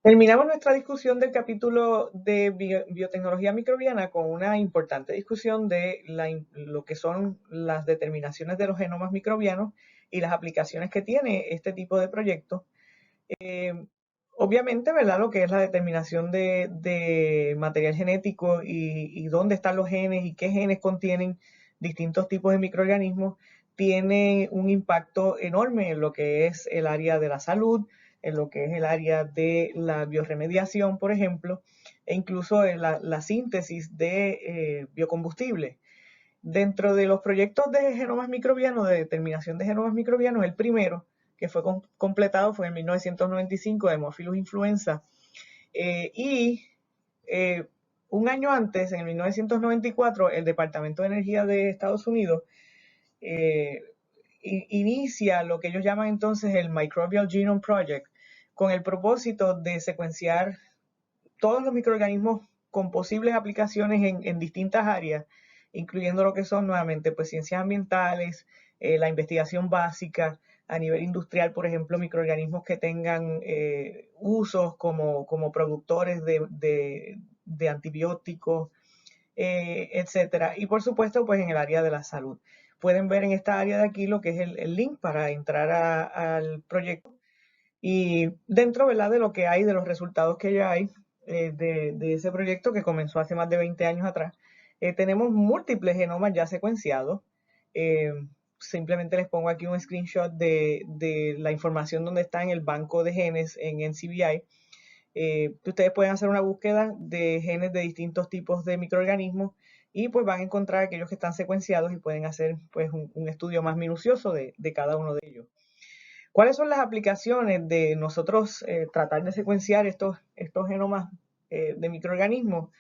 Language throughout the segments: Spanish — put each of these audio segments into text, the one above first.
Terminamos nuestra discusión del capítulo de biotecnología microbiana con una importante discusión de lo que son las determinaciones de los genomas microbianos y las aplicaciones que tiene este tipo de proyectos. Eh, Obviamente, ¿verdad? Lo que es la determinación de material genético y dónde están los genes y qué genes contienen distintos tipos de microorganismos, tiene un impacto enorme en lo que es el área de la salud, en lo que es el área de la bioremediación, por ejemplo, e incluso en la síntesis de biocombustibles. Dentro de los proyectos de genomas microbianos, de determinación de genomas microbianos, el primero que fue completado fue en 1995 de Haemophilus influenza. Y un año antes, en el 1994, el Departamento de Energía de Estados Unidos eh, inicia lo que ellos llaman entonces el Microbial Genome Project, con el propósito de secuenciar todos los microorganismos con posibles aplicaciones en distintas áreas, incluyendo lo que son nuevamente pues ciencias ambientales, la investigación básica a nivel industrial, por ejemplo, microorganismos que tengan usos como productores de antibióticos, etcétera. Y por supuesto, pues en el área de la salud. Pueden ver en esta área de aquí lo que es el link para entrar al proyecto y dentro, ¿verdad?, de lo que hay, de los resultados que ya hay de ese proyecto que comenzó hace más de 20 años atrás, tenemos múltiples genomas ya secuenciados. Eh, Simplemente les pongo aquí un screenshot de la información donde está en el banco de genes en NCBI. Ustedes pueden hacer una búsqueda de genes de distintos tipos de microorganismos y pues van a encontrar aquellos que están secuenciados y pueden hacer pues un estudio más minucioso de cada uno de ellos. ¿Cuáles son las aplicaciones de nosotros tratar de secuenciar estos genomas de microorganismos?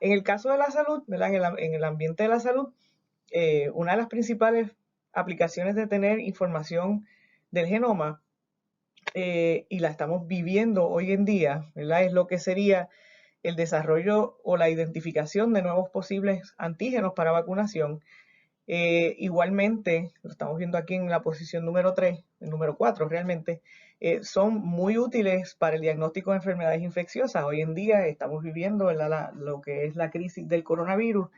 En el caso de la salud, ¿verdad? En el ambiente de la salud, una de las principales aplicaciones de tener información del genoma, y la estamos viviendo hoy en día, ¿verdad? Es lo que sería el desarrollo o la identificación de nuevos posibles antígenos para vacunación. Igualmente, lo estamos viendo aquí en la posición número 3, el número 4 realmente, son muy útiles para el diagnóstico de enfermedades infecciosas. Hoy en día estamos viviendo lo que es la crisis del coronavirus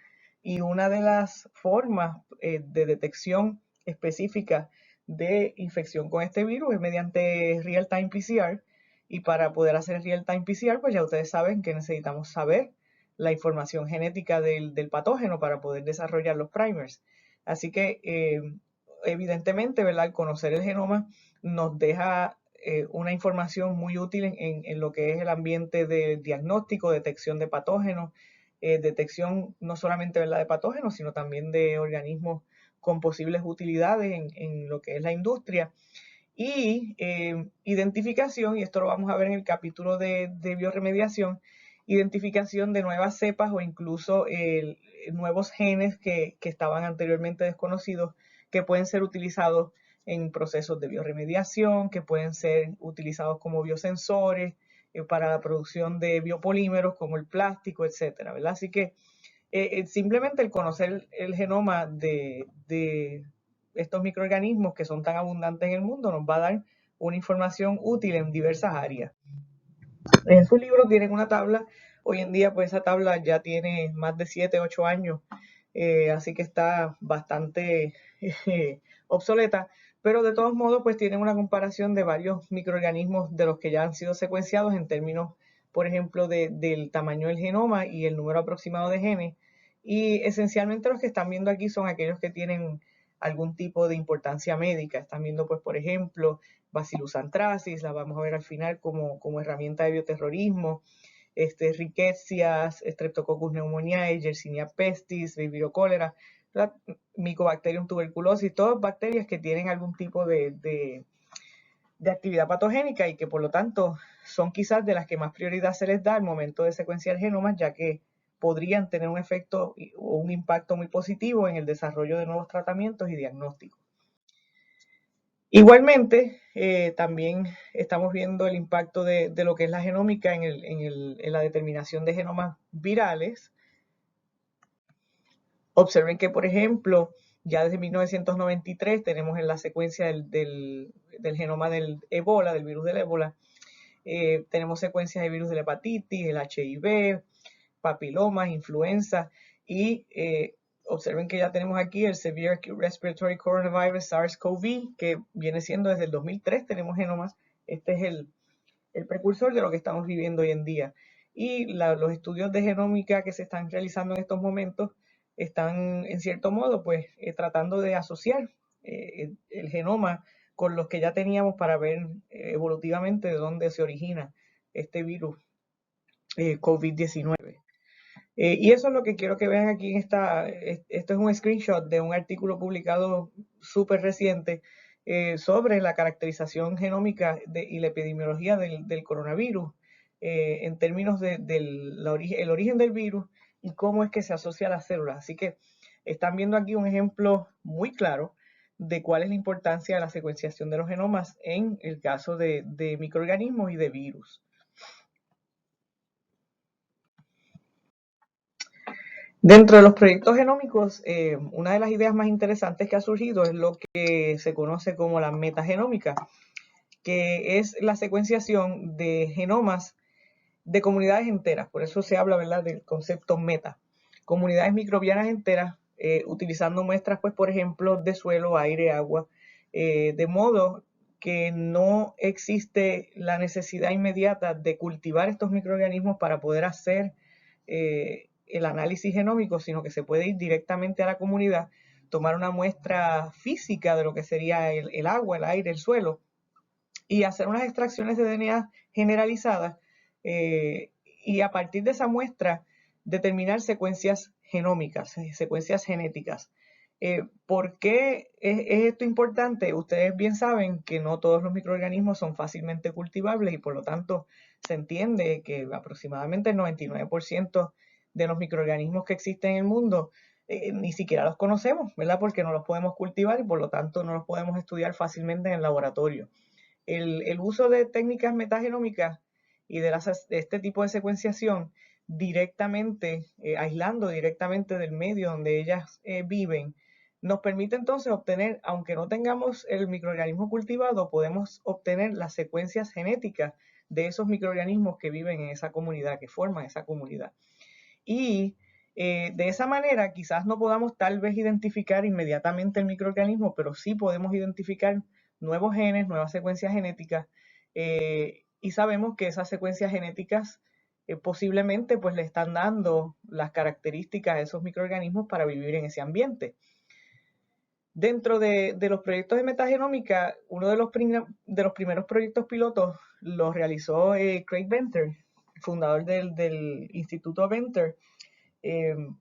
y una de las formas de detección específica de infección con este virus es mediante real-time PCR. Y para poder hacer real-time PCR, pues ya ustedes saben que necesitamos saber la información genética del patógeno para poder desarrollar los primers. Así que evidentemente, ¿verdad? Al conocer el genoma nos deja una información muy útil en lo que es el ambiente de diagnóstico, detección de patógenos, detección no solamente, ¿verdad?, de patógenos, sino también de organismos con posibles utilidades en lo que es la industria. Y identificación, y esto lo vamos a ver en el capítulo de bioremediación, identificación de nuevas cepas o incluso nuevos genes que estaban anteriormente desconocidos, que pueden ser utilizados en procesos de bioremediación, que pueden ser utilizados como biosensores, para la producción de biopolímeros como el plástico, etcétera, ¿verdad? Así que simplemente el conocer el genoma de estos microorganismos que son tan abundantes en el mundo nos va a dar una información útil en diversas áreas. En su libro tienen una tabla. Hoy en día pues esa tabla ya tiene más de 7, 8 años, así que está bastante obsoleta, pero de todos modos pues tienen una comparación de varios microorganismos de los que ya han sido secuenciados en términos, por ejemplo, del tamaño del genoma y el número aproximado de genes. Y esencialmente los que están viendo aquí son aquellos que tienen algún tipo de importancia médica. Están viendo pues, por ejemplo, Bacillus anthracis, la vamos a ver al final como herramienta de bioterrorismo, Rickettsia, Streptococcus pneumoniae, Yersinia pestis, Vibrio cólera, Mycobacterium tuberculosis, todas bacterias que tienen algún tipo de actividad patogénica y que por lo tanto son quizás de las que más prioridad se les da al momento de secuenciar genomas, ya que podrían tener un efecto o un impacto muy positivo en el desarrollo de nuevos tratamientos y diagnósticos. Igualmente, también estamos viendo el impacto de lo que es la genómica en la determinación de genomas virales. Observen que, por ejemplo, ya desde 1993 tenemos en la secuencia del genoma del ébola, del virus del ébola, Tenemos secuencias de virus de la hepatitis, el HIV, papilomas, influenza y observen que ya tenemos aquí el Severe Acute Respiratory Coronavirus SARS-CoV, que viene siendo desde el 2003, tenemos genomas. Este es el precursor de lo que estamos viviendo hoy en día. Y los estudios de genómica que se están realizando en estos momentos están, en cierto modo, pues tratando de asociar el genoma con los que ya teníamos para ver evolutivamente de dónde se origina este virus COVID-19. Y eso es lo que quiero que vean aquí en esto es un screenshot de un artículo publicado súper reciente sobre la caracterización genómica y la epidemiología del coronavirus en términos del origen del virus y cómo es que se asocia a las células. Así que están viendo aquí un ejemplo muy claro de cuál es la importancia de la secuenciación de los genomas en el caso de microorganismos y de virus. Dentro de los proyectos genómicos, una de las ideas más interesantes que ha surgido es lo que se conoce como la metagenómica, que es la secuenciación de genomas de comunidades enteras. Por eso se habla, ¿verdad?, del concepto meta. Comunidades microbianas enteras, utilizando muestras, pues, por ejemplo, de suelo, aire, agua, de modo que no existe la necesidad inmediata de cultivar estos microorganismos para poder hacer el análisis genómico, sino que se puede ir directamente a la comunidad, tomar una muestra física de lo que sería el agua, el aire, el suelo, y hacer unas extracciones de DNA generalizadas y a partir de esa muestra determinar secuencias genómicas, secuencias genéticas. ¿Por qué es esto importante? Ustedes bien saben que no todos los microorganismos son fácilmente cultivables y por lo tanto se entiende que aproximadamente el 99% de los microorganismos que existen en el mundo ni siquiera los conocemos, ¿verdad? Porque no los podemos cultivar y por lo tanto no los podemos estudiar fácilmente en el laboratorio. El uso de técnicas metagenómicas y de este tipo de secuenciación directamente, aislando directamente del medio donde ellas viven, nos permite entonces obtener, aunque no tengamos el microorganismo cultivado, podemos obtener las secuencias genéticas de esos microorganismos que viven en esa comunidad, que forman esa comunidad. Y de esa manera quizás no podamos tal vez identificar inmediatamente el microorganismo, pero sí podemos identificar nuevos genes, nuevas secuencias genéticas, y sabemos que esas secuencias genéticas posiblemente pues le están dando las características a esos microorganismos para vivir en ese ambiente. Dentro de los proyectos de metagenómica, uno de los primeros proyectos pilotos lo realizó Craig Venter, fundador del Instituto Venter,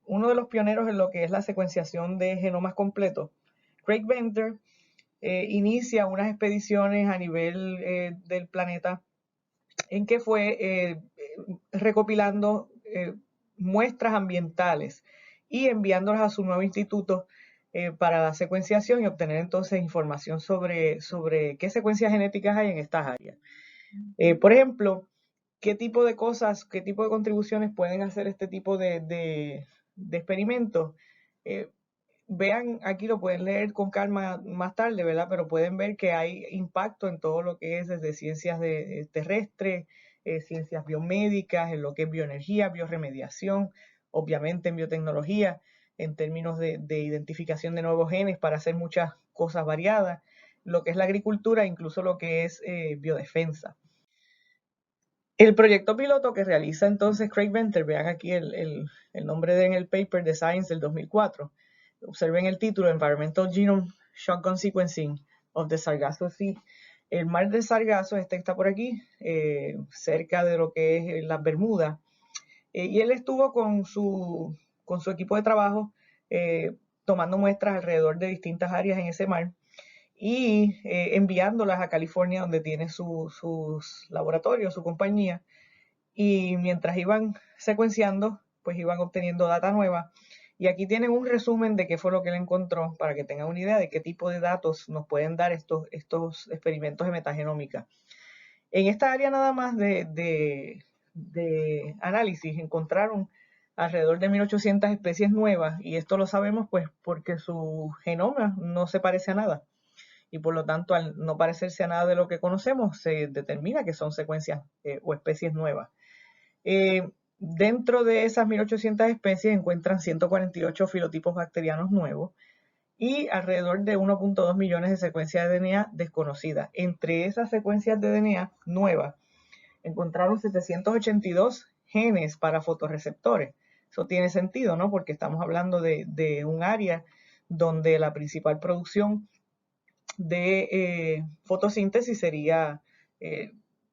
uno de los pioneros en lo que es la secuenciación de genomas completos. Craig Venter inicia unas expediciones a nivel del planeta en que fue recopilando muestras ambientales y enviándolas a su nuevo instituto para la secuenciación y obtener entonces información sobre qué secuencias genéticas hay en estas áreas. Por ejemplo, qué tipo de cosas, qué tipo de contribuciones pueden hacer este tipo de experimentos. Vean, aquí lo pueden leer con calma más tarde, ¿verdad? Pero pueden ver que hay impacto en todo lo que es desde ciencias terrestres, ciencias biomédicas, en lo que es bioenergía, bioremediación, obviamente en biotecnología, en términos de identificación de nuevos genes para hacer muchas cosas variadas, lo que es la agricultura, incluso lo que es biodefensa. El proyecto piloto que realiza entonces Craig Venter, vean aquí el nombre en el paper de Science del 2004, observen el título, Environmental Genome Shotgun Sequencing of the Sargasso Sea. El mar de Sargasso está por aquí, cerca de lo que es las Bermudas, y él estuvo con su equipo de trabajo tomando muestras alrededor de distintas áreas en ese mar y enviándolas a California, donde tiene sus laboratorios, su compañía, y mientras iban secuenciando, pues iban obteniendo data nueva. Y aquí tienen un resumen de qué fue lo que él encontró, para que tengan una idea de qué tipo de datos nos pueden dar estos experimentos de metagenómica. En esta área nada más de análisis encontraron alrededor de 1800 especies nuevas, y esto lo sabemos pues porque su genoma no se parece a nada. y por lo tanto al no parecerse a nada de lo que conocemos, se determina que son secuencias o especies nuevas. Dentro de esas 1800 especies encuentran 148 filotipos bacterianos nuevos y alrededor de 1.2 millones de secuencias de DNA desconocidas. Entre esas secuencias de DNA nuevas, encontraron 782 genes para fotorreceptores. Eso tiene sentido, ¿no? Porque estamos hablando de un área donde la principal producción de fotosíntesis sería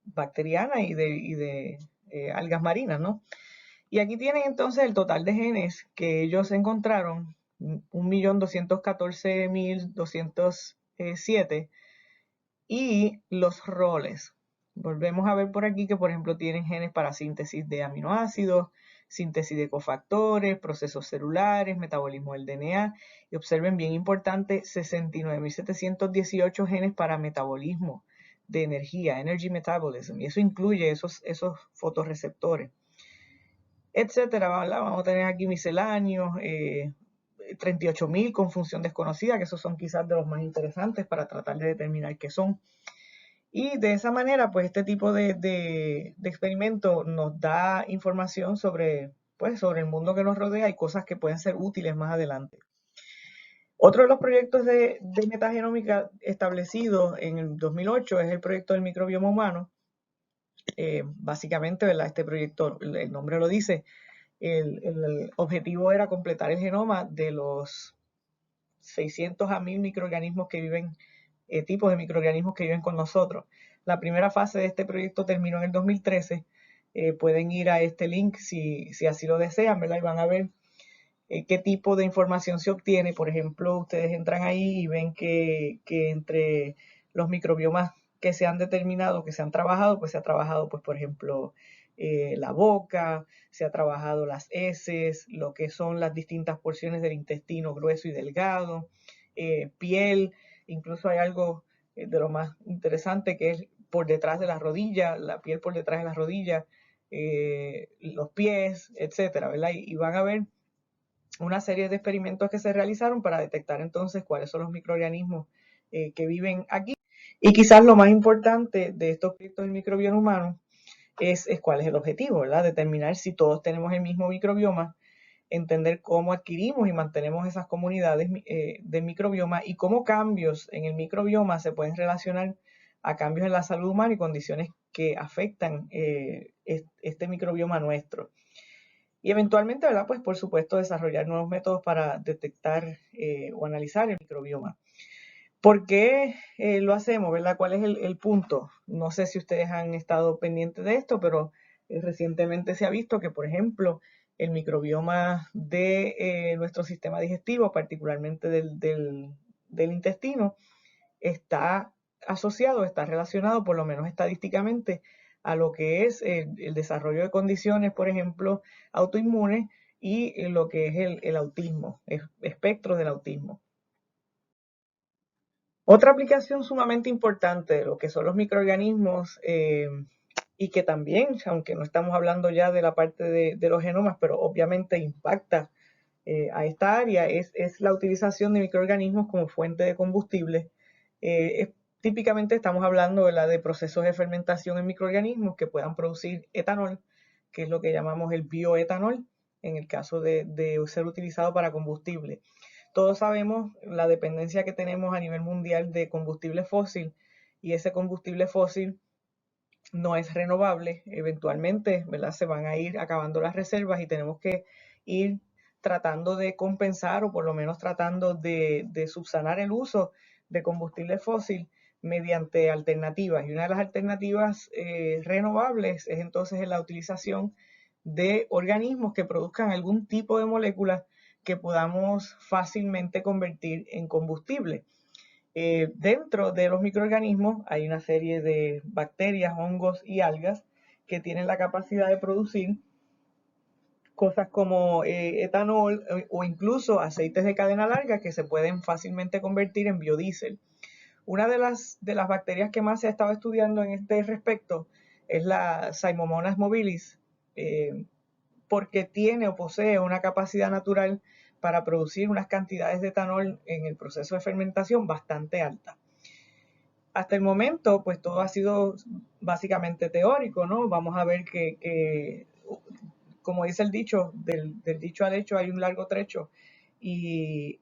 bacteriana y de algas marinas, ¿no? Y aquí tienen entonces el total de genes que ellos encontraron, 1.214.207, y los roles. Volvemos a ver por aquí que, por ejemplo, tienen genes para síntesis de aminoácidos, síntesis de cofactores, procesos celulares, metabolismo del DNA. Y observen, bien importante, 69.718 genes para metabolismo de energía, energy metabolism. Y eso incluye esos fotorreceptores, etcétera. Vamos a tener aquí misceláneos, 38.000 con función desconocida, que esos son quizás de los más interesantes para tratar de determinar qué son. Y de esa manera, pues este tipo de experimento nos da información sobre, pues, sobre el mundo que nos rodea y cosas que pueden ser útiles más adelante. Otro de los proyectos de metagenómica establecidos en el 2008 es el proyecto del microbioma humano. Básicamente, ¿verdad? Este proyecto, el nombre lo dice, el objetivo era completar el genoma de los 600 a 1000 microorganismos que viven, tipos de microorganismos que viven con nosotros. La primera fase de este proyecto terminó en el 2013. Pueden ir a este link si así lo desean, ¿verdad? Y van a ver qué tipo de información se obtiene. Por ejemplo, ustedes entran ahí y ven que entre los microbiomas que se han determinado, que se han trabajado, pues se ha trabajado, pues por ejemplo, la boca, se ha trabajado las heces, lo que son las distintas porciones del intestino grueso y delgado, piel, incluso hay algo de lo más interesante que es por detrás de la rodilla, la piel por detrás de la rodilla, los pies, etcétera, ¿verdad? Y van a ver una serie de experimentos que se realizaron para detectar entonces cuáles son los microorganismos que viven aquí. Y quizás lo más importante de estos proyectos del microbioma humano es cuál es el objetivo, ¿verdad? Determinar si todos tenemos el mismo microbioma, entender cómo adquirimos y mantenemos esas comunidades de microbioma y cómo cambios en el microbioma se pueden relacionar a cambios en la salud humana y condiciones que afectan este microbioma nuestro. Y eventualmente, ¿verdad? Pues por supuesto desarrollar nuevos métodos para detectar o analizar el microbioma. ¿Por qué lo hacemos, verdad? ¿Cuál es el punto? No sé si ustedes han estado pendientes de esto, pero recientemente se ha visto que, por ejemplo, el microbioma de nuestro sistema digestivo, particularmente del intestino, está asociado, está relacionado, por lo menos estadísticamente, a lo que es el desarrollo de condiciones, por ejemplo, autoinmunes y lo que es el autismo, el espectro del autismo. Otra aplicación sumamente importante de lo que son los microorganismos y que también, aunque no estamos hablando ya de la parte de los genomas, pero obviamente impacta a esta área, es la utilización de microorganismos como fuente de combustible. Típicamente estamos hablando de procesos de fermentación en microorganismos que puedan producir etanol, que es lo que llamamos el bioetanol, en el caso de ser utilizado para combustible. Todos sabemos la dependencia que tenemos a nivel mundial de combustible fósil y ese combustible fósil no es renovable. Eventualmente, ¿verdad? Se van a ir acabando las reservas y tenemos que ir tratando de compensar o por lo menos tratando de subsanar el uso de combustible fósil mediante alternativas. Y una de las alternativas renovables es entonces la utilización de organismos que produzcan algún tipo de moléculas que podamos fácilmente convertir en combustible. Dentro de los microorganismos hay una serie de bacterias, hongos y algas que tienen la capacidad de producir cosas como etanol o incluso aceites de cadena larga que se pueden fácilmente convertir en biodiesel. Una de las bacterias que más se ha estado estudiando en este respecto es la Pseudomonas mobilis, porque tiene o posee una capacidad natural para producir unas cantidades de etanol en el proceso de fermentación bastante alta. hasta el momento, pues todo ha sido básicamente teórico, ¿no? Vamos a ver que como dice el dicho, del dicho al hecho hay un largo trecho. Y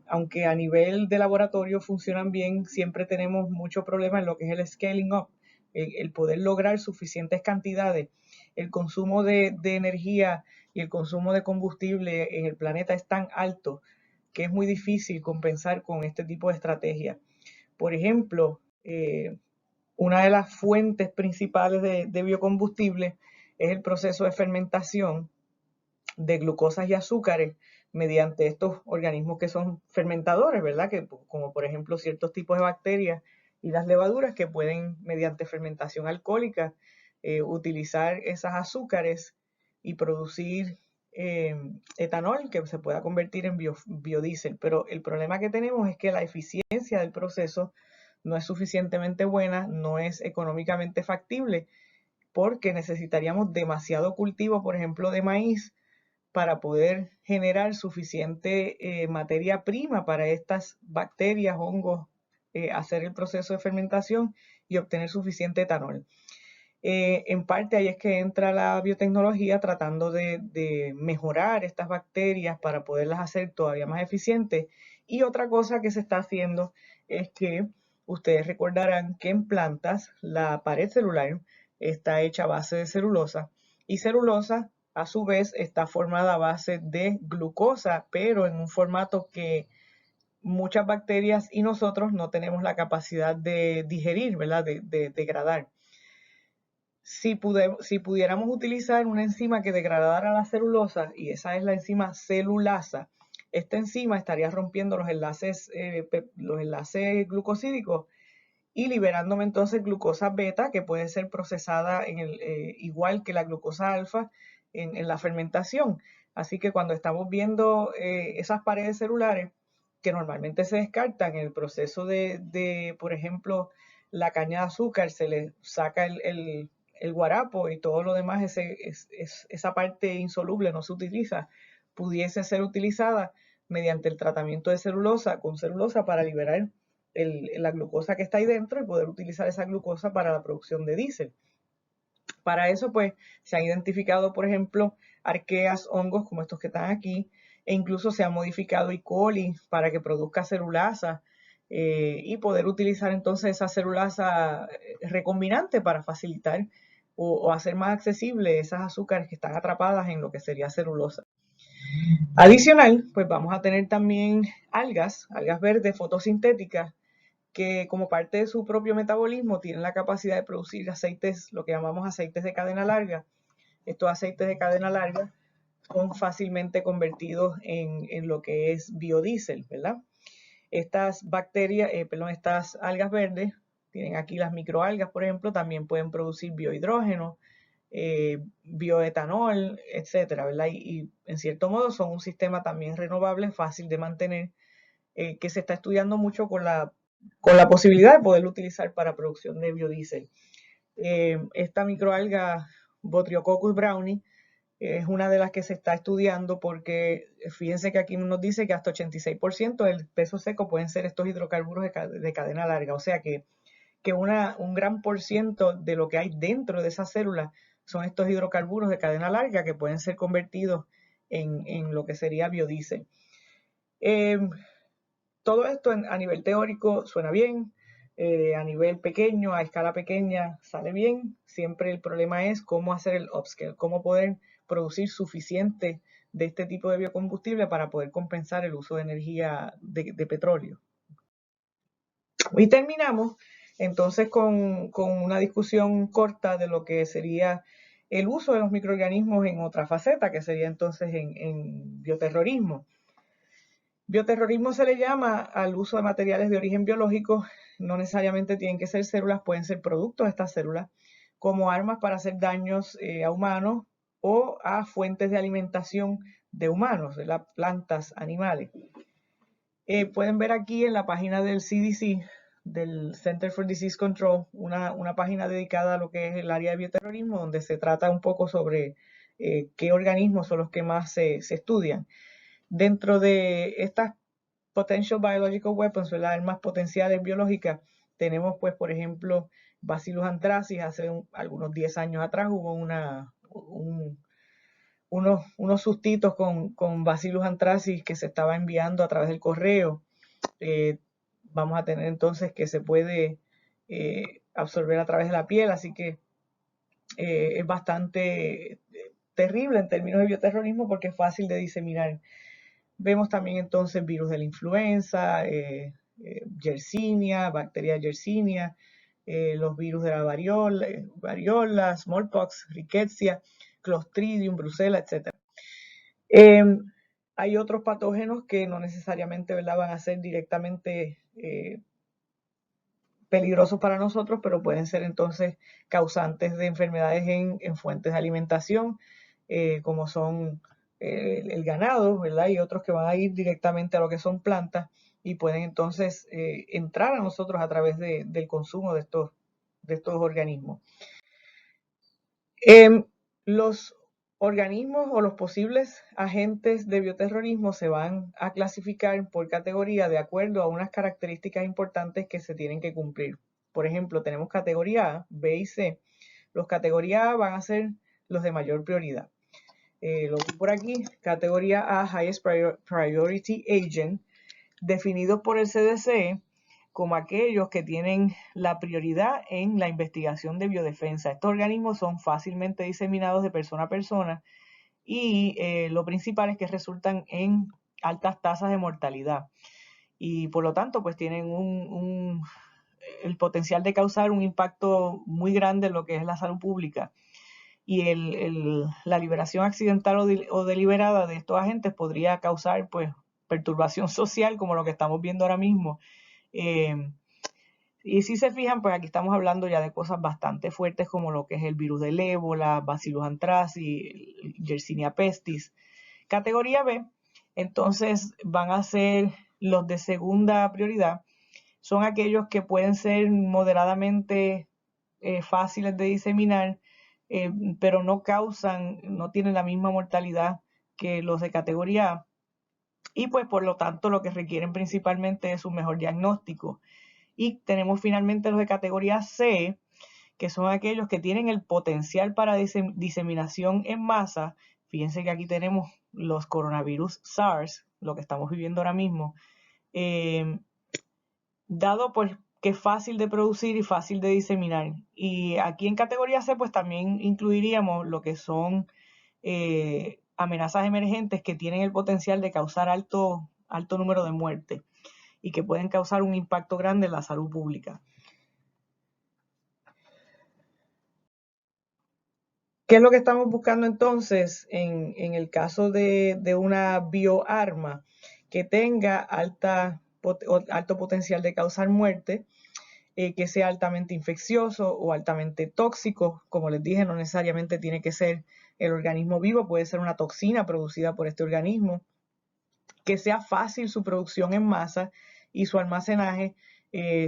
aunque a nivel de laboratorio funcionan bien, siempre tenemos mucho problema en lo que es el scaling up, el poder lograr suficientes cantidades. El consumo de energía y el consumo de combustible en el planeta es tan alto que es muy difícil compensar con este tipo de estrategias. Por ejemplo, una de las fuentes principales de biocombustible es el proceso de fermentación de glucosas y azúcares mediante estos organismos que son fermentadores, ¿verdad? Que, como por ejemplo ciertos tipos de bacterias y las levaduras que pueden, mediante fermentación alcohólica, utilizar esas azúcares y producir etanol que se pueda convertir en biodiesel. Pero el problema que tenemos es que la eficiencia del proceso no es suficientemente buena, no es económicamente factible, porque necesitaríamos demasiado cultivo, por ejemplo, de maíz, para poder generar suficiente materia prima para estas bacterias, hongos, hacer el proceso de fermentación y obtener suficiente etanol. En parte ahí es que entra la biotecnología tratando de mejorar estas bacterias para poderlas hacer todavía más eficientes. Y otra cosa que se está haciendo es que ustedes recordarán que en plantas la pared celular está hecha a base de celulosa, y celulosa a su vez está formada a base de glucosa, pero en un formato que muchas bacterias y nosotros no tenemos la capacidad de digerir, ¿verdad? De degradar. Si pudiéramos utilizar una enzima que degradara la celulosa, y esa es la enzima celulasa, esta enzima estaría rompiendo los enlaces glucosídicos y liberándome entonces glucosa beta, que puede ser procesada igual que la glucosa alfa en la fermentación. Así que cuando estamos viendo esas paredes celulares que normalmente se descartan en el proceso por ejemplo, la caña de azúcar, se le saca el guarapo y todo lo demás, esa parte insoluble no se utiliza, pudiese ser utilizada mediante el tratamiento de celulosa con celulosa para liberar la glucosa que está ahí dentro y poder utilizar esa glucosa para la producción de diésel. Para eso, pues, se han identificado, por ejemplo, arqueas, hongos como estos que están aquí, e incluso se ha modificado E. coli para que produzca celulasa y poder utilizar entonces esa celulasa recombinante para facilitar o hacer más accesible esas azúcares que están atrapadas en lo que sería celulosa. Adicional, pues vamos a tener también algas verdes fotosintéticas, que como parte de su propio metabolismo tienen la capacidad de producir aceites, lo que llamamos aceites de cadena larga. Estos aceites de cadena larga son fácilmente convertidos en lo que es biodiesel, ¿verdad? Estas estas algas verdes, tienen aquí las microalgas, por ejemplo, también pueden producir biohidrógeno, bioetanol, etcétera, ¿verdad? Y en cierto modo son un sistema también renovable, fácil de mantener, que se está estudiando mucho con la posibilidad de poderlo utilizar para producción de biodiesel. Esta microalga Botryococcus brownie es una de las que se está estudiando, porque fíjense que aquí nos dice que hasta 86% del peso seco pueden ser estos hidrocarburos de cadena larga, o sea que un gran por ciento de lo que hay dentro de esas células son estos hidrocarburos de cadena larga que pueden ser convertidos en lo que sería biodiesel. Todo esto a nivel teórico suena bien, a nivel pequeño, a escala pequeña, sale bien. Siempre el problema es cómo hacer el upscale, cómo poder producir suficiente de este tipo de biocombustible para poder compensar el uso de energía de petróleo. Y terminamos entonces con una discusión corta de lo que sería el uso de los microorganismos en otra faceta, que sería entonces en bioterrorismo. Bioterrorismo se le llama al uso de materiales de origen biológico, no necesariamente tienen que ser células, pueden ser productos de estas células, como armas para hacer daños a humanos o a fuentes de alimentación de humanos, de las plantas, animales. Pueden ver aquí en la página del CDC, del Center for Disease Control, una página dedicada a lo que es el área de bioterrorismo, donde se trata un poco sobre qué organismos son los que más se estudian. Dentro de estas Potential Biological Weapons, las armas potenciales biológicas, Tenemos, pues, por ejemplo, Bacillus anthracis. Hace algunos 10 años atrás hubo unos sustitos con Bacillus anthracis que se estaba enviando a través del correo. Vamos a tener entonces que se puede absorber a través de la piel, así que es bastante terrible en términos de bioterrorismo porque es fácil de diseminar. Vemos también entonces virus de la influenza, Yersinia, bacteria Yersinia, los virus de la variola, smallpox, rickettsia, Clostridium, Brucella, etc. Hay otros patógenos que no necesariamente, ¿verdad?, van a ser directamente peligrosos para nosotros, pero pueden ser entonces causantes de enfermedades en fuentes de alimentación, como son el ganado, ¿verdad? Y otros que van a ir directamente a lo que son plantas y pueden entonces entrar a nosotros a través del consumo de estos organismos. Los organismos o los posibles agentes de bioterrorismo se van a clasificar por categoría de acuerdo a unas características importantes que se tienen que cumplir. Por ejemplo, tenemos categoría A, B y C. Los categoría A van a ser los de mayor prioridad. Lo vi por aquí, categoría A, Highest Priority Agent, definido por el CDC como aquellos que tienen la prioridad en la investigación de biodefensa. Estos organismos son fácilmente diseminados de persona a persona y lo principal es que resultan en altas tasas de mortalidad y por lo tanto pues tienen el potencial de causar un impacto muy grande en lo que es la salud pública. Y la liberación accidental o deliberada de estos agentes podría causar pues perturbación social como lo que estamos viendo ahora mismo. Y si se fijan, pues aquí estamos hablando ya de cosas bastante fuertes como lo que es el virus del ébola, Bacillus anthracis, Yersinia pestis. Categoría B, entonces van a ser los de segunda prioridad. Son aquellos que pueden ser moderadamente fáciles de diseminar, pero no tienen la misma mortalidad que los de categoría A. Y pues por lo tanto lo que requieren principalmente es un mejor diagnóstico. Y tenemos finalmente los de categoría C, que son aquellos que tienen el potencial para diseminación en masa. Fíjense que aquí tenemos los coronavirus SARS, lo que estamos viviendo ahora mismo, dado pues que es fácil de producir y fácil de diseminar. Y aquí en categoría C pues también incluiríamos lo que son amenazas emergentes que tienen el potencial de causar alto número de muertes y que pueden causar un impacto grande en la salud pública. ¿Qué es lo que estamos buscando entonces en el caso de una bioarma que tenga alto potencial de causar muerte, que sea altamente infeccioso o altamente tóxico? Como les dije, no necesariamente tiene que ser el organismo vivo, puede ser una toxina producida por este organismo, que sea fácil su producción en masa y su almacenaje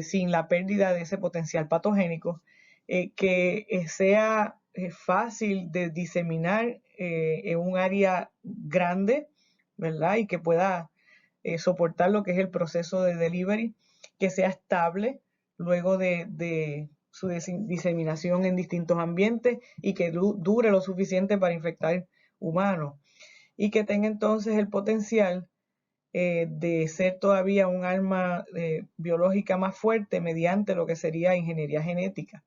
sin la pérdida de ese potencial patogénico, que sea fácil de diseminar en un área grande, ¿verdad? Y que pueda soportar lo que es el proceso de delivery, que sea estable luego de su diseminación en distintos ambientes y que dure lo suficiente para infectar humanos y que tenga entonces el potencial de ser todavía un arma biológica más fuerte mediante lo que sería ingeniería genética.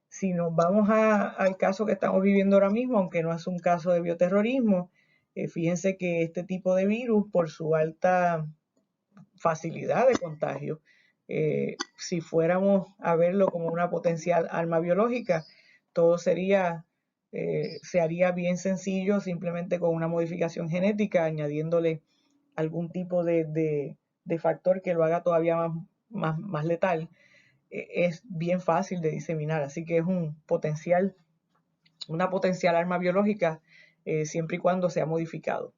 Si nos vamos al caso que estamos viviendo ahora mismo, aunque no es un caso de bioterrorismo, fíjense que este tipo de virus, por su alta facilidad de contagio, si fuéramos a verlo como una potencial arma biológica, todo se haría bien sencillo simplemente con una modificación genética, añadiéndole algún tipo de factor que lo haga todavía más letal. Es bien fácil de diseminar, así que es una potencial arma biológica siempre y cuando sea modificado.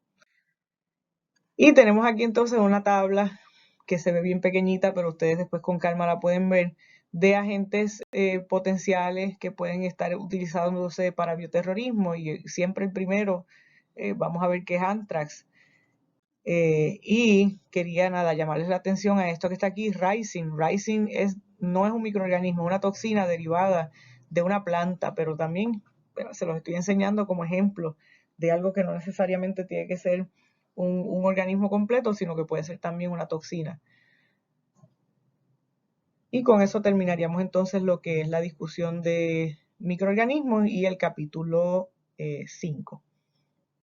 Y tenemos aquí entonces una tabla que se ve bien pequeñita, pero ustedes después con calma la pueden ver, de agentes potenciales que pueden estar utilizándose para bioterrorismo, y siempre el primero vamos a ver que es Anthrax. Y quería llamarles la atención a esto que está aquí, Ricin. Ricin es no es un microorganismo, es una toxina derivada de una planta, pero también se los estoy enseñando como ejemplo de algo que no necesariamente tiene que ser un organismo completo, sino que puede ser también una toxina. Y con eso terminaríamos entonces lo que es la discusión de microorganismos y el capítulo 5.